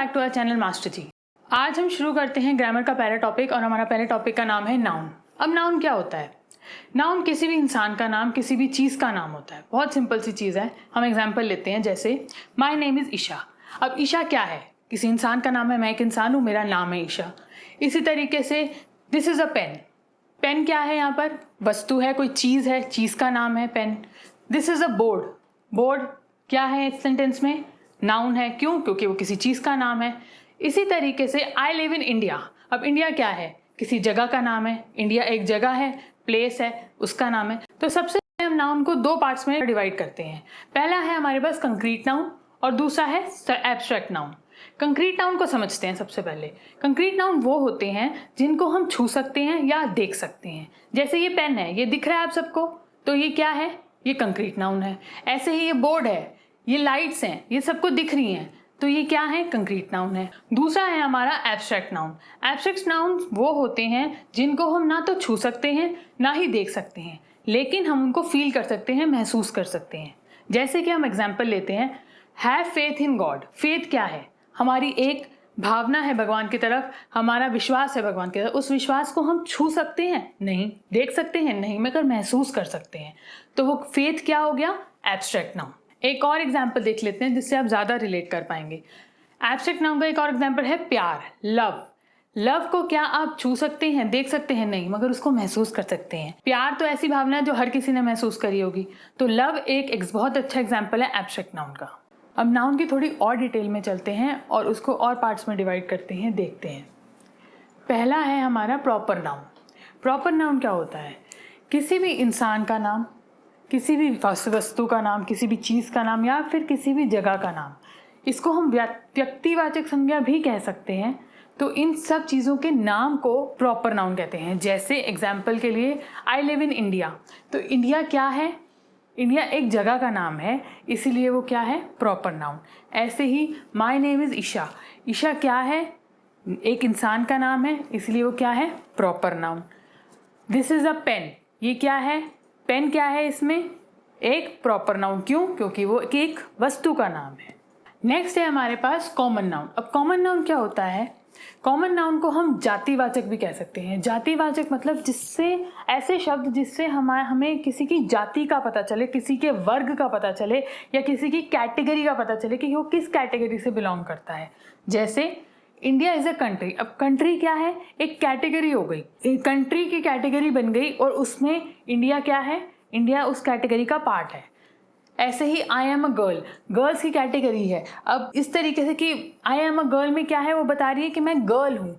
Back to our channel master ji. आज हम शुरू करते हैं ग्रामर का पहला टॉपिक और हमारा पहले टॉपिक का नाम है नाउन। अब नाउन क्या होता है? नाउन किसी भी इंसान का नाम, किसी भी चीज़ का नाम होता है। बहुत सिंपल सी चीज़ है। हम एग्जाम्पल लेते हैं, जैसे माई नेम इज़ ईशा। अब ईशा क्या है? किसी इंसान का नाम है, मैं एक इंसान हूँ, मेरा नाम है ईशा। इसी तरीके से this is a pen. Pen क्या है? यहाँ पर वस्तु है, कोई चीज़ है, चीज़ का नाम है pen. This is a board. Board क्या है इस सेंटेंस में? नाउन है। क्यों? क्योंकि वो किसी चीज़ का नाम है। इसी तरीके से आई लिव इन इंडिया। अब इंडिया क्या है? किसी जगह का नाम है। इंडिया एक जगह है, प्लेस है, उसका नाम है। तो सबसे पहले हम नाउन को दो पार्ट्स में डिवाइड करते हैं। पहला है हमारे पास कंक्रीट नाउन और दूसरा है एब्स्ट्रैक्ट नाउन। कंक्रीट नाउन को समझते हैं सबसे पहले। कंक्रीट नाउन वो होते हैं जिनको हम छू सकते हैं या देख सकते हैं। जैसे ये पेन है, ये दिख रहा है आप सबको, तो ये क्या है? ये कंक्रीट नाउन है। ऐसे ही ये बोर्ड है, ये लाइट्स हैं, ये सबको दिख रही हैं, तो ये क्या है? कंक्रीट नाउन है। दूसरा है हमारा एब्स्ट्रैक्ट नाउन। एब्स्ट्रैक्ट नाउन वो होते हैं जिनको हम ना तो छू सकते हैं ना ही देख सकते हैं, लेकिन हम उनको फील कर सकते हैं, महसूस कर सकते हैं। जैसे कि हम एग्जाम्पल लेते हैं, have faith in God. Faith क्या है? हमारी एक भावना है भगवान की तरफ, हमारा विश्वास है भगवान की तरफ। उस विश्वास को हम छू सकते हैं? नहीं। देख सकते हैं? नहीं, मगर महसूस कर सकते हैं। तो वो फेथ क्या हो गया? Abstract noun. एक और एग्जाम्पल देख लेते हैं जिससे आप ज़्यादा रिलेट कर पाएंगे। एब्स्ट्रैक्ट नाउन का एक और एग्जाम्पल है प्यार, लव। लव को क्या आप छू सकते हैं, देख सकते हैं? नहीं, मगर उसको महसूस कर सकते हैं। प्यार तो ऐसी भावना है जो हर किसी ने महसूस करी होगी। तो लव एक बहुत अच्छा एग्जाम्पल है एब्स्ट्रैक्ट नाउन का। अब नाउन की थोड़ी और डिटेल में चलते हैं और उसको और पार्ट्स में डिवाइड करते हैं, देखते हैं। पहला है हमारा प्रॉपर नाउन। प्रॉपर नाउन क्या होता है? किसी भी इंसान का नाम, किसी भी वस्तु का नाम, किसी भी चीज़ का नाम या फिर किसी भी जगह का नाम। इसको हम व्यक्तिवाचक संज्ञा भी कह सकते हैं। तो इन सब चीज़ों के नाम को प्रॉपर नाउन कहते हैं। जैसे एग्जाम्पल के लिए आई लिव इन इंडिया। तो इंडिया क्या है? इंडिया एक जगह का नाम है, इसीलिए वो क्या है? Proper noun. ऐसे ही my name is Isha. Isha क्या है? एक इंसान का नाम है, इसलिए वो क्या है? Proper noun. This is a pen. ये क्या है? पेन क्या है? इसमें एक प्रॉपर नाउन। क्यों? क्योंकि वो एक वस्तु का नाम है। नेक्स्ट है हमारे पास कॉमन नाउन। अब कॉमन नाउन क्या होता है? कॉमन नाउन को हम जातिवाचक भी कह सकते हैं। जातिवाचक मतलब जिससे ऐसे शब्द जिससे हमें किसी की जाति का पता चले, किसी के वर्ग का पता चले या किसी की कैटेगरी का पता चले कि वो किस कैटेगरी से बिलोंग करता है। जैसे इंडिया इज़ अ कंट्री। अब कंट्री क्या है? एक कैटेगरी हो गई, एक कंट्री की कैटेगरी बन गई और उसमें इंडिया क्या है? इंडिया उस कैटेगरी का पार्ट है। ऐसे ही I am a girl, girls की कैटेगरी है। अब इस तरीके से कि आई एम अ गर्ल में क्या है? वो बता रही है कि मैं गर्ल हूँ।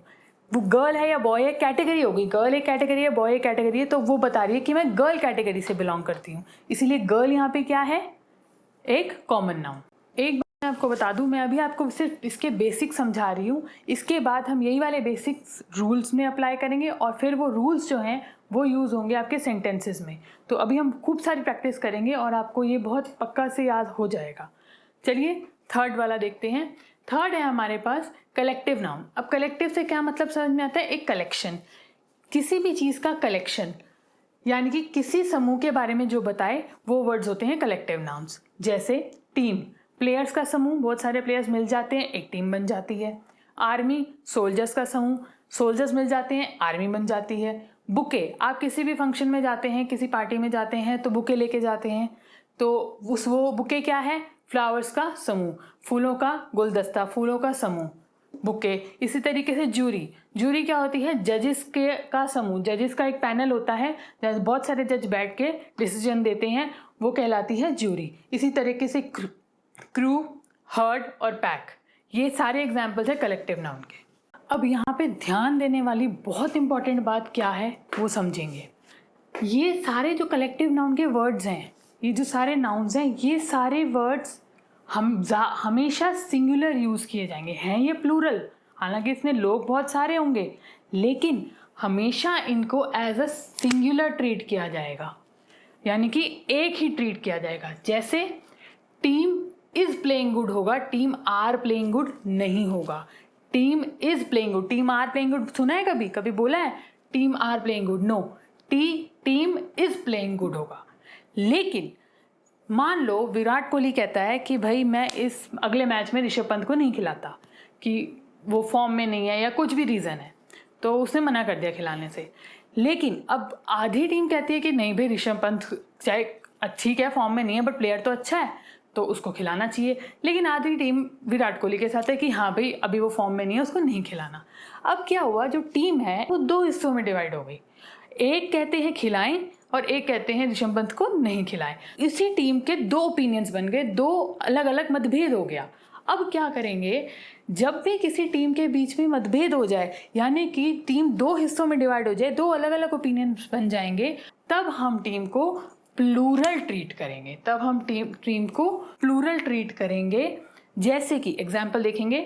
वो गर्ल है या बॉय है, कैटेगरी हो गई। गर्ल एक कैटेगरी है, बॉय एक कैटेगरी है, तो वो बता रही है कि मैं गर्ल कैटेगरी से बिलोंग करती हूँ। इसीलिए गर्ल यहाँ पे क्या है? एक कॉमन नाउन। एक बात मैं आपको बता दूं, मैं अभी आपको सिर्फ इसके बेसिक समझा रही हूँ। इसके बाद हम यही वाले बेसिक्स रूल्स में अप्लाई करेंगे और फिर वो रूल्स जो हैं वो यूज़ होंगे आपके सेंटेंसेस में। तो अभी हम खूब सारी प्रैक्टिस करेंगे और आपको ये बहुत पक्का से याद हो जाएगा। चलिए थर्ड वाला देखते हैं। थर्ड है हमारे पास कलेक्टिव नाउन। अब कलेक्टिव से क्या मतलब समझ में आता है? एक कलेक्शन, किसी भी चीज़ का कलेक्शन, यानी कि किसी समूह के बारे में जो बताए वो वर्ड्स होते हैं कलेक्टिव नाउन्स। जैसे टीम, प्लेयर्स का समूह, बहुत सारे प्लेयर्स मिल जाते हैं, एक टीम बन जाती है। आर्मी, सोल्जर्स का समूह, सोल्जर्स मिल जाते हैं, आर्मी बन जाती है। बुके, आप किसी भी फंक्शन में जाते हैं, किसी पार्टी में जाते हैं तो बुके लेके जाते हैं, तो वो बुके क्या है? फ्लावर्स का समूह, फूलों का गुलदस्ता, फूलों का समूह, बुके। इसी तरीके से जूरी, जूरी क्या होती है? जजेस के का समूह, जजेस का एक पैनल होता है, बहुत सारे जज बैठ के डिसीजन देते हैं, वो कहलाती है जूरी। इसी तरीके से क्रू, हर्ड और पैक, ये सारे एग्जाम्पल्स है कलेक्टिव नाउन के। अब यहाँ पे ध्यान देने वाली बहुत इंपॉर्टेंट बात क्या है वो समझेंगे। ये सारे जो कलेक्टिव नाउन के वर्ड्स हैं, ये जो सारे नाउन्स हैं, ये सारे वर्ड्स हमेशा सिंगुलर यूज़ किए जाएंगे। हैं ये प्लूरल, हालांकि इसमें लोग बहुत सारे होंगे, लेकिन हमेशा इनको एज अ सिंगुलर ट्रीट किया जाएगा, यानी कि एक ही ट्रीट किया जाएगा। जैसे टीम इज़ प्लेइंग गुड होगा, टीम आर प्लेइंग गुड नहीं होगा। Team is playing good, team are playing good सुना है कभी? कभी बोला है team are playing good? No, team is playing good होगा। लेकिन मान लो विराट कोहली कहता है कि भाई मैं इस अगले मैच में ऋषभ पंत को नहीं खिलाता, कि वो फॉर्म में नहीं है या कुछ भी रीज़न है, तो उसने मना कर दिया खिलाने से। लेकिन अब आधी टीम कहती है कि नहीं भाई ऋषभ पंत चाहे ठीक है फॉर्म में नहीं है बट प्लेयर तो अच्छा है तो उसको खिलाना चाहिए। लेकिन आधी टीम विराट कोहली के साथ है कि हाँ भाई अभी वो फॉर्म में नहीं है, उसको नहीं खिलाना। अब क्या हुआ, जो टीम है वो दो हिस्सों में डिवाइड हो गई। एक कहते हैं खिलाएं और एक कहते हैं ऋषभ पंत को नहीं खिलाएं। इसी टीम के दो ओपिनियंस बन गए, दो अलग अलग मतभेद हो गया। अब क्या करेंगे, जब भी किसी टीम के बीच में मतभेद हो जाए, यानी कि टीम दो हिस्सों में डिवाइड हो जाए, दो अलग अलग ओपिनियंस बन जाएंगे, तब हम टीम को प्लूरल ट्रीट करेंगे। तब हम टीम को प्लूरल ट्रीट करेंगे। जैसे कि एग्जाम्पल देखेंगे,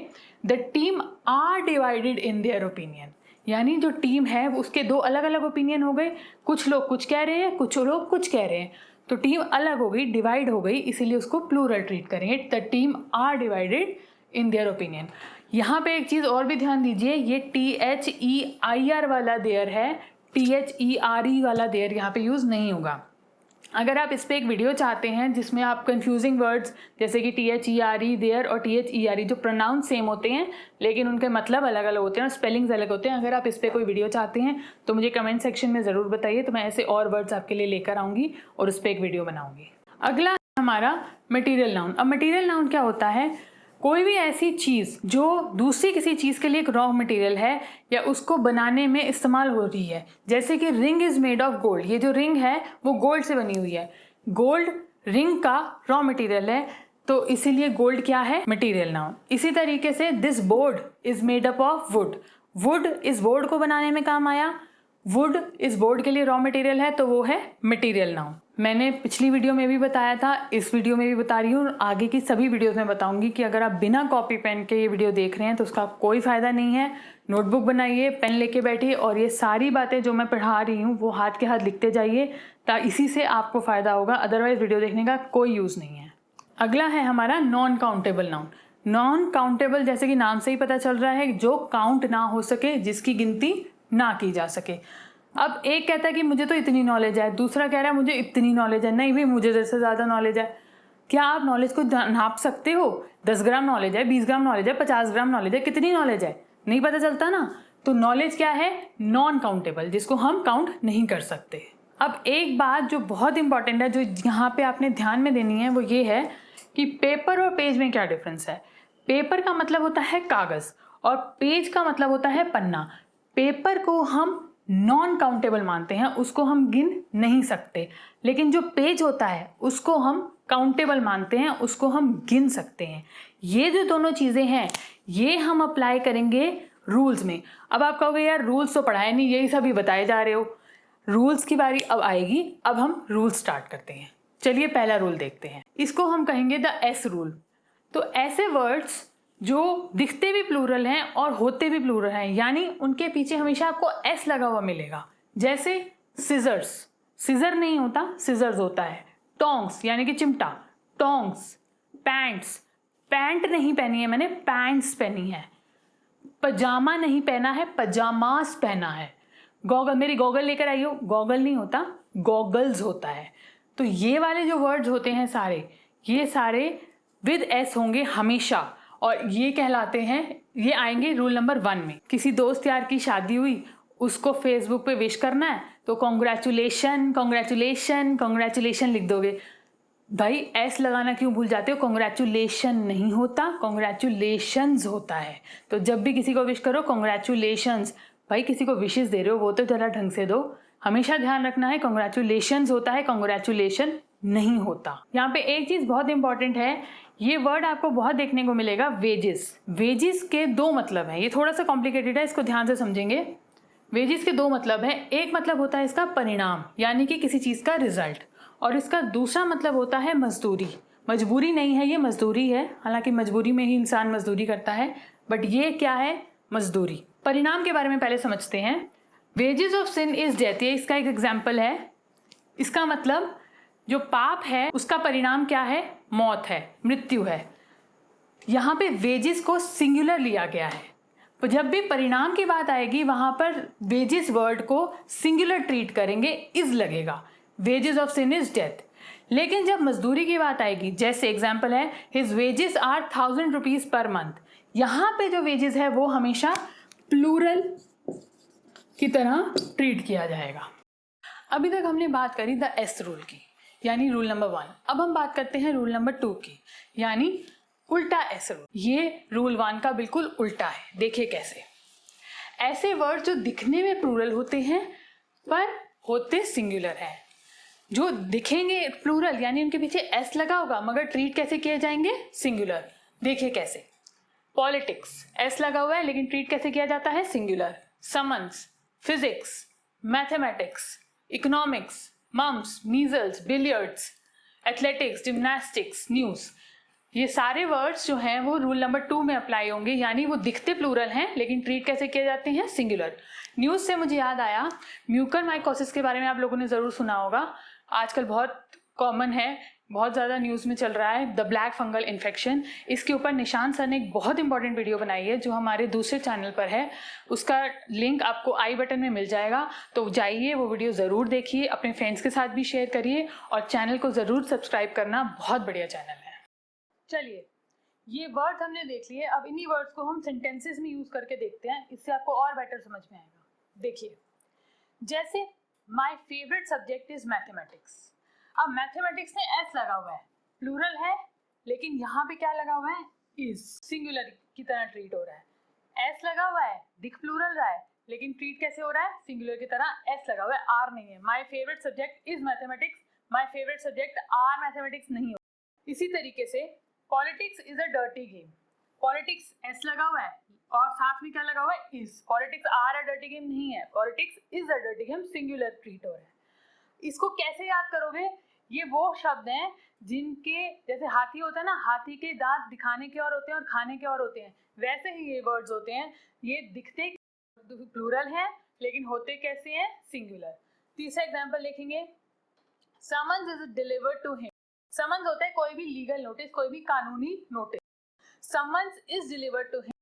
the team are divided in their opinion, यानी जो टीम है उसके दो अलग अलग ओपिनियन हो गए। कुछ लोग कुछ कह रहे हैं, कुछ लोग कुछ कह रहे हैं, तो टीम अलग हो गई, डिवाइड हो गई, इसीलिए उसको प्लूरल ट्रीट करेंगे। The team are divided in their opinion. यहाँ पे एक चीज़ और भी ध्यान दीजिए, ये THEIR वाला देयर है, THERE वाला देयर यहाँ पे यूज़ नहीं होगा। अगर आप इस पर एक वीडियो चाहते हैं जिसमें आप कंफ्यूजिंग वर्ड्स जैसे कि THERE देयर और THERE जो प्रोनाउंस सेम होते हैं लेकिन उनके मतलब अलग अलग होते हैं और स्पेलिंग्स अलग होते हैं, अगर आप इस पर कोई वीडियो चाहते हैं तो मुझे कमेंट सेक्शन में ज़रूर बताइए, तो मैं ऐसे और वर्ड्स आपके लिए लेकर आऊँगी और उस पर एक वीडियो बनाऊँगी। अगला है हमारा मटीरियल नाउन। अब मटीरियल नाउन क्या होता है, कोई भी ऐसी चीज़ जो दूसरी किसी चीज़ के लिए एक रॉ मटेरियल है या उसको बनाने में इस्तेमाल हो रही है। जैसे कि ring is made of gold, ये जो रिंग है वो गोल्ड से बनी हुई है, गोल्ड रिंग का रॉ मटेरियल है, तो इसीलिए गोल्ड क्या है, मटेरियल नाउन। इसी तरीके से this board is made up of would, would इस बोर्ड को बनाने में काम आया, वुड इस बोर्ड के लिए रॉ मटेरियल है, तो वो है मटेरियल नाउन। मैंने पिछली वीडियो में भी बताया था, इस वीडियो में भी बता रही हूँ, आगे की सभी वीडियोस में बताऊंगी कि अगर आप बिना कॉपी पेन के ये वीडियो देख रहे हैं तो उसका कोई फ़ायदा नहीं है। नोटबुक बनाइए, पेन लेके बैठिए और ये सारी बातें जो मैं पढ़ा रही हूँ वो हाथ के हाथ लिखते जाइए, इसी से आपको फ़ायदा होगा, अदरवाइज़ वीडियो देखने का कोई यूज़ नहीं है। अगला है हमारा non countable noun. Non countable जैसे कि नाम से ही पता चल रहा है, जो काउंट ना हो सके, जिसकी गिनती ना की जा सके। अब एक कहता है कि मुझे तो इतनी नॉलेज है, दूसरा कह रहा है मुझे इतनी नॉलेज है, नहीं भाई मुझे जैसे ज़्यादा नॉलेज है। क्या आप नॉलेज को नाप सकते हो? 10 ग्राम नॉलेज है, 20 ग्राम नॉलेज है, 50 ग्राम नॉलेज है, कितनी नॉलेज है, नहीं पता चलता ना। तो नॉलेज क्या है, नॉन काउंटेबल, जिसको हम काउंट नहीं कर सकते। अब एक बात जो बहुत इंपॉर्टेंट है, जो यहाँ पे आपने ध्यान में देनी है, वो ये है कि पेपर और पेज में क्या डिफरेंस है। पेपर का मतलब होता है कागज़ और पेज का मतलब होता है पन्ना। पेपर को हम नॉन काउंटेबल मानते हैं, उसको हम गिन नहीं सकते, लेकिन जो पेज होता है उसको हम काउंटेबल मानते हैं, उसको हम गिन सकते हैं। ये जो दोनों चीज़ें हैं ये हम अप्लाई करेंगे रूल्स में। अब आप कहोगे यार रूल्स तो पढ़ाए नहीं, यही सब ही बताए जा रहे हो। रूल्स की बारी अब आएगी, अब हम रूल स्टार्ट करते हैं। चलिए पहला रूल देखते हैं, इसको हम कहेंगे द एस रूल। तो ऐसे वर्ड्स जो दिखते भी प्लूरल हैं और होते भी प्लूरल हैं, यानी उनके पीछे हमेशा आपको एस लगा हुआ मिलेगा। जैसे सिजर्स, सिजर नहीं होता, सिजर्स होता है। टोंग्स यानी कि चिमटा, टोंग्स। पैंट्स, पैंट नहीं पहनी है मैंने, पैंट्स पहनी है। पजामा नहीं पहना है, पजामास पहना है। गॉगल, मेरी गॉगल लेकर आई हो, गॉगल नहीं होता, गॉगल्स होता है। तो ये वाले जो वर्ड्स होते हैं सारे, ये सारे विद एस होंगे हमेशा, और ये कहलाते हैं, ये आएंगे रूल नंबर 1 में। किसी दोस्त यार की शादी हुई, उसको फेसबुक पे विश करना है तो कॉन्ग्रेचुलेशन कॉन्ग्रेचुलेशन कॉन्ग्रेचुलेशन लिख दोगे। भाई एस लगाना क्यों भूल जाते हो, कॉन्ग्रेचुलेशन नहीं होता, कॉन्ग्रेचुलेशंस होता है। तो जब भी किसी को विश करो कॉन्ग्रेचुलेशंस, भाई किसी को विशेष दे रहे हो वो तो जरा ढंग से दो। हमेशा ध्यान रखना है कॉन्ग्रेचुलेशंस होता है, कॉन्ग्रेचुलेशन नहीं होता। यहाँ पे एक चीज़ बहुत इंपॉर्टेंट है, ये वर्ड आपको बहुत देखने को मिलेगा, वेजेस। वेजेस के दो मतलब हैं, ये थोड़ा सा कॉम्प्लिकेटेड है, इसको ध्यान से समझेंगे। वेजेस के दो मतलब हैं, एक मतलब होता है इसका परिणाम, यानी कि किसी चीज़ का रिजल्ट, और इसका दूसरा मतलब होता है मजदूरी। मजबूरी नहीं है, ये मजदूरी है, हालांकि मजबूरी में ही इंसान मजदूरी करता है, बट ये क्या है, मजदूरी। परिणाम के बारे में पहले समझते हैं। Wages of sin is death, ये इसका एक एग्जाम्पल है। इसका मतलब जो पाप है उसका परिणाम क्या है, मौत है, मृत्यु है। यहाँ पे वेजेस को सिंगुलर लिया गया है, तो जब भी परिणाम की बात आएगी वहाँ पर वेजेस वर्ड को सिंगुलर ट्रीट करेंगे, इज लगेगा। Wages of sin is death. लेकिन जब मजदूरी की बात आएगी, जैसे एग्जाम्पल है his wages are 1000 rupees per month, यहाँ पे जो वेजेस है वो हमेशा प्लूरल की तरह ट्रीट किया जाएगा। अभी तक हमने बात करी द एस रूल की, यानी रूल नंबर 1। अब हम बात करते हैं रूल नंबर 2 की, यानी उल्टा एस रूल। ये रूल 1 का बिल्कुल उल्टा है। देखिए कैसे। ऐसे वर्ड जो दिखने में प्लूरल होते हैं पर होते सिंगुलर हैं, जो दिखेंगे प्लूरल यानी उनके पीछे एस लगा होगा, मगर ट्रीट कैसे किए जाएंगे? सिंगुलर। देखिए कैसे। पॉलिटिक्स, एस लगा हुआ है लेकिन ट्रीट कैसे किया जाता है? Singular. Summons, physics, mathematics, economics, mumps, measles, billiards, athletics, gymnastics, news, ये सारे वर्ड्स जो हैं वो रूल नंबर 2 में अप्लाई होंगे, यानी वो दिखते प्लूरल हैं लेकिन ट्रीट कैसे किए जाते हैं? सिंगुलर। न्यूज़ से मुझे याद आया, म्यूकरमाइकोसिस के बारे में आप लोगों ने ज़रूर सुना होगा, आजकल बहुत कॉमन है, बहुत ज़्यादा न्यूज़ में चल रहा है, द ब्लैक फंगल इन्फेक्शन। इसके ऊपर निशान सर ने एक बहुत इंपॉर्टेंट वीडियो बनाई है जो हमारे दूसरे चैनल पर है, उसका लिंक आपको आई बटन में मिल जाएगा, तो जाइए वो वीडियो ज़रूर देखिए, अपने फ्रेंड्स के साथ भी शेयर करिए और चैनल को ज़रूर सब्सक्राइब करना, बहुत बढ़िया चैनल है। चलिए, ये वर्ड्स हमने देख लिए, अब इन्हीं वर्ड्स को हम सेंटेंसेस में यूज़ करके देखते हैं, इससे आपको और बेटर समझ में आएगा। देखिए, जैसे माई फेवरेट सब्जेक्ट इज मैथमेटिक्स। अब मैथमेटिक्स में एस लगा हुआ है, प्लूरल है, लेकिन यहाँ पे क्या लगा हुआ है? इज, सिंगुलर की तरह ट्रीट हो रहा है। एस लगा हुआ है, दिख प्लूरल रहा है, लेकिन ट्रीट कैसे हो रहा है? सिंगुलर की तरह। एस लगा हुआ है, आर नहीं है। My favourite subject is mathematics, my favourite subject are mathematics नहीं हो। इसी तरीके से politics is a dirty game, politics S लगा हुआ है और साथ में क्या लगा हुआ है? Is. Politics are a dirty game नहीं है, politics is a dirty game, singular treat हो रहा है। इसको कैसे याद करोगे? ये वो शब्द हैं जिनके, जैसे हाथी होता है ना, हाथी के दांत दिखाने के और होते हैं और खाने के और होते हैं, वैसे ही ये वर्ड्स होते हैं, ये दिखते प्लूरल हैं लेकिन होते कैसे हैं? सिंगुलर। तीसरा एग्जांपल देखेंगे, summons is delivered to him. Summons होता है कोई भी लीगल नोटिस, कोई भी कानूनी नोटिस। Summons is delivered to him,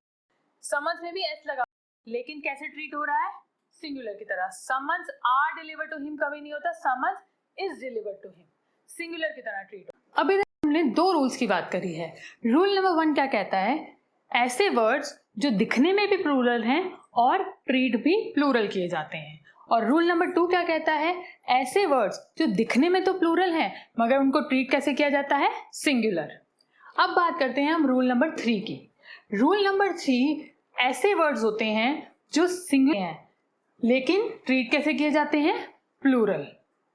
summons में भी एस लगा, लेकिन कैसे ट्रीट हो रहा है? सिंगुलर की तरह। Summons are delivered to him कभी नहीं होता, summons is delivered to him, singular की तरह ट्रीट हो। अभी हमने 2 रूल्स की बात करी है। रूल नंबर 1 क्या कहता है? ऐसे वर्ड्स जो दिखने में भी प्लूरल हैं और ट्रीट भी प्लूरल किए जाते हैं। और रूल नंबर 2 क्या कहता है? ऐसे वर्ड्स जो दिखने में तो प्लूरल हैं मगर उनको ट्रीट कैसे किया जाता है? सिंगुलर। अब बात करते हैं हम रूल नंबर 3 की। रूल नंबर 3, ऐसे वर्ड्स होते हैं जो सिंगुलर हैं लेकिन ट्रीट कैसे किए जाते हैं? प्लूरल।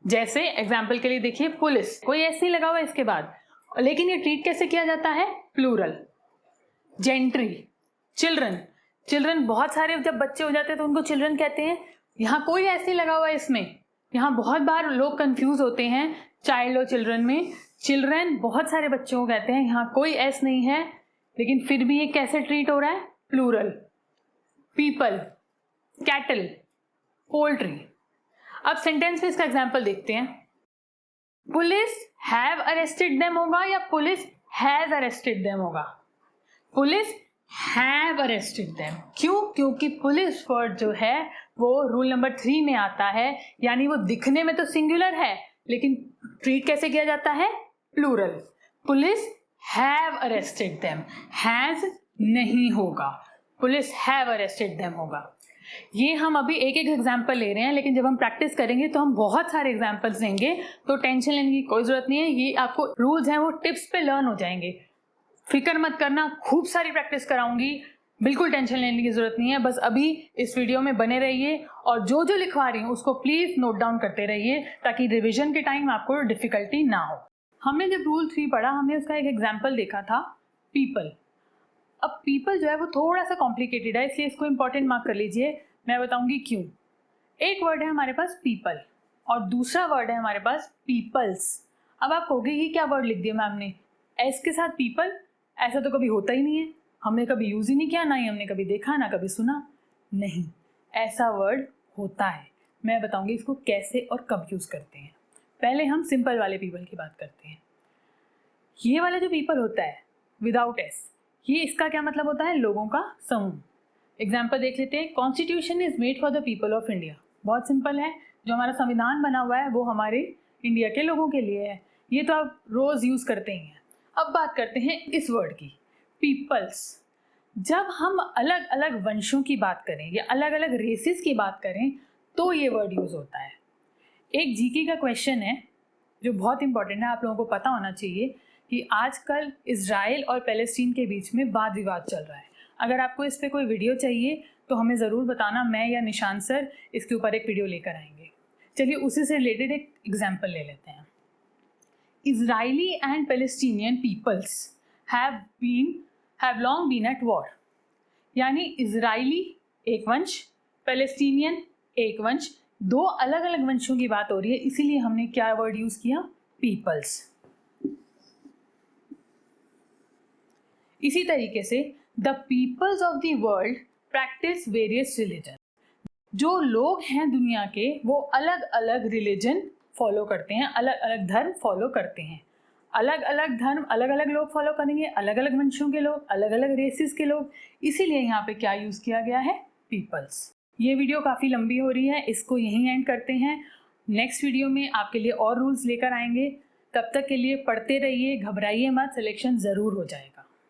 जैसे एग्जाम्पल के लिए देखिए, पुलिस, कोई ऐसे ही लगा हुआ है इसके बाद, लेकिन ये ट्रीट कैसे किया जाता है? प्लूरल। जेंट्री, चिल्ड्रन, चिल्ड्रन बहुत सारे जब बच्चे हो जाते हैं तो उनको चिल्ड्रन कहते हैं, यहाँ कोई ऐसे ही लगा हुआ है इसमें। यहाँ बहुत बार लोग कंफ्यूज होते हैं चाइल्ड और चिल्ड्रन में, चिल्ड्रन बहुत सारे बच्चों को कहते हैं, यहाँ कोई एस नहीं है, लेकिन फिर भी ये कैसे ट्रीट हो रहा है? प्लूरल। People, cattle, poultry. अब सेंटेंस में इसका एग्जाम्पल देखते हैं। पुलिस हैव अरेस्टेड देम होगा या पुलिस हैज अरेस्टेड देम होगा? Police have arrested them. क्यों? क्योंकि पुलिस वर्ड जो है वो रूल नंबर 3 में आता है, यानी वो दिखने में तो सिंगुलर है लेकिन ट्रीट कैसे किया जाता है? Plural. Police have arrested them, has नहीं होगा, पुलिस हैव अरेस्टेड देम होगा। ये हम अभी एक एक एग्जाम्पल ले रहे हैं, लेकिन जब हम प्रैक्टिस करेंगे तो हम बहुत सारे एग्जाम्पल्स देंगे, तो टेंशन लेने की कोई ज़रूरत नहीं है। ये आपको रूल्स हैं वो टिप्स पे लर्न हो जाएंगे, फिक्र मत करना, खूब सारी प्रैक्टिस कराऊंगी, बिल्कुल टेंशन लेने की ज़रूरत नहीं है। बस अभी इस वीडियो में बने रहिए और जो जो लिखवा रही हूँ उसको प्लीज़ नोट डाउन करते रहिए ताकि रिविजन के टाइम आपको डिफ़िकल्टी ना हो। हमने जब रूल 3 पढ़ा, हमने उसका एक एग्जाम्पल देखा था, पीपल। अब पीपल जो है वो थोड़ा सा कॉम्प्लिकेटेड है, इसलिए इसको इंपॉर्टेंट मार्क कर लीजिए, मैं बताऊंगी क्यों। एक वर्ड है हमारे पास पीपल और दूसरा वर्ड है हमारे पास पीपल्स। अब आप कहोगे ये क्या वर्ड लिख दिया मैम ने, एस के साथ पीपल, ऐसा तो कभी होता ही नहीं है, हमने कभी यूज़ ही नहीं किया, ना ही हमने कभी देखा, ना कभी सुना। नहीं, ऐसा वर्ड होता है, मैं बताऊंगी इसको कैसे और कब यूज़ करते हैं। पहले हम सिंपल वाले पीपल की बात करते हैं। ये वाला जो पीपल होता है विदाउट एस, ये इसका क्या मतलब होता है? लोगों का समूह। एग्जाम्पल देख लेते हैं, constitution is made for the people of India. बहुत सिंपल है, जो हमारा संविधान बना हुआ है वो हमारे इंडिया के लोगों के लिए है, ये तो आप रोज़ यूज़ करते ही हैं। अब बात करते हैं इस वर्ड की, पीपल्स। जब हम अलग अलग वंशों की बात करें या अलग अलग रेसेस की बात करें तो ये वर्ड यूज़ होता है। एक जीके का क्वेश्चन है जो बहुत इंपॉर्टेंट है, आप लोगों को पता होना चाहिए कि आजकल इजराइल और पैलेस्टीन के बीच में वाद विवाद चल रहा है। अगर आपको इस पर कोई वीडियो चाहिए तो हमें ज़रूर बताना, मैं या निशान सर इसके ऊपर एक वीडियो लेकर आएंगे। चलिए उसी से रिलेटेड एक एग्जाम्पल ले लेते हैं। Israeli and Palestinian peoples have long been at war. यानी इजरायली एक वंश, पैलेस्टीनियन एक वंश, दो अलग अलग वंशों की बात हो रही है, इसीलिए हमने क्या वर्ड यूज किया, पीपल्स। इसी तरीके से the peoples of the world practise various religion. जो लोग हैं दुनिया के वो अलग अलग रिलीजन फॉलो करते हैं, अलग अलग धर्म फॉलो करते हैं। अलग अलग धर्म अलग अलग लोग फॉलो करेंगे, अलग अलग वंशों के लोग, अलग अलग रेसिस के लोग, इसीलिए यहाँ पे क्या यूज़ किया गया है, पीपल्स। ये वीडियो काफ़ी लंबी हो रही है, इसको यहीं एंड करते हैं। नेक्स्ट वीडियो में आपके लिए और रूल्स लेकर आएंगे। तब तक के लिए पढ़ते रहिए, घबराइए मत, सिलेक्शन ज़रूर हो जाएगा।